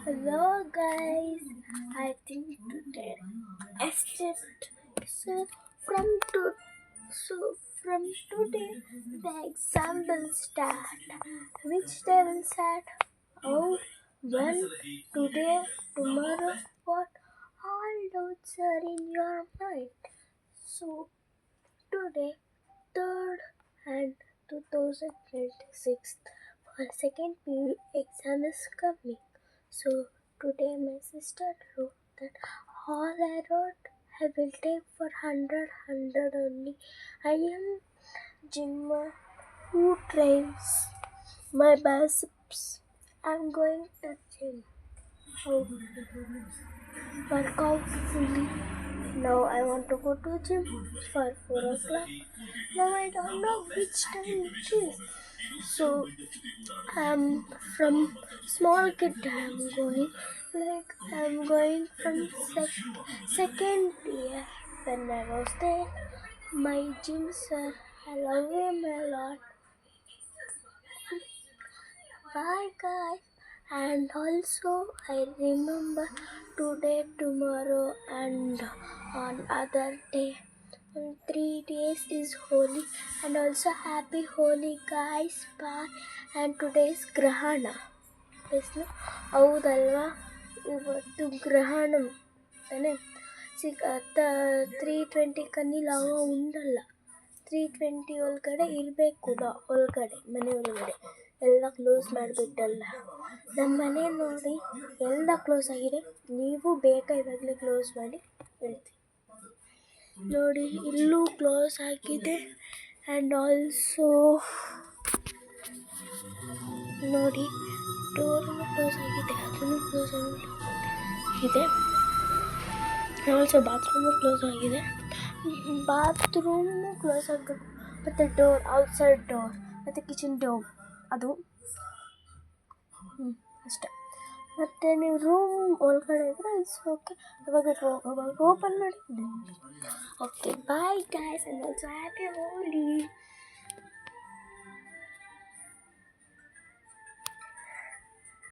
Hello guys, I think today it's just so from to so from today the exam will start. Which day will start? Oh, when today, tomorrow, what? All doubts are in your mind. So today, third and 2026 for second period exam is coming. So today my sister wrote that all I wrote I will take for 100 only. I am Jimma who trains my biceps. I'm going to gym. Oh, work out fully. Now I want to go to gym for 4 o'clock. Now I don't know which time it is. So I'm from small kid I'm going from second year. When I was there, my gym sir, I love him a lot. Bye guys. And also I remember today, tomorrow and on other day. 3 days is holy and also happy holy guys. Bye. And today is Grahana. Yes, no? ಹೌದಲ್ವಾ ಇವತ್ತು ಗ್ರಹಣ ತಾನೆ 3:20 ಕಣ್ಣಿಲಾವ ಉಂಡಲ್ಲ 3:20 ಒಳಗಡೆ ಇರಬೇಕು ಒಳಗಡೆ ಮನೆ ಒಳಗಡೆ ಎಲ್ಲ ಕ್ಲೋಸ್ ಮಾಡಿಬಿಟ್ಟಲ್ಲ ನಮ್ಮ ಮನೆ ನೋಡಿ ಎಲ್ಲ ಕ್ಲೋಸ್ ಆಗಿದೆ. ನೀವು ಬೇಗ ಇವಾಗಲೇ ಕ್ಲೋಸ್ ಮಾಡಿ ಹೇಳ್ತೀವಿ ನೋಡಿ. ಇಲ್ಲೂ ಕ್ಲೋಸ್ ಆಗಿದೆ ಆ್ಯಂಡ್ ಆಲ್ಸೋ ನೋಡಿ ಡೋರ್ ಕ್ಲೋಸ್ ಆಗಿದೆ, ಅದನ್ನು ಕ್ಲೋಸ್ ಆಗಿದೆ. ಆಲ್ಸೋ ಬಾತ್ರೂಮು ಕ್ಲೋಸ್ ಆಗಿದೆ, ಬಾತ್ರೂಮು ಕ್ಲೋಸ್ ಆಗಬೇಕು. ಮತ್ತು ಡೋರ್ ಔಟ್ಸೈಡ್ ಡೋರ್ ಮತ್ತು ಕಿಚನ್ ಡೋರ್ ಅದು ಅಷ್ಟೇ. ಮತ್ತು ನೀವು ರೂಮ್ ಒಳಗಡೆ ಇದ್ದರೆ ಇಟ್ಸ್ ಓಕೆ, ಅವಾಗ ಓಪನ್ ಮಾಡಿ. Okay bye guys and also happy Holi.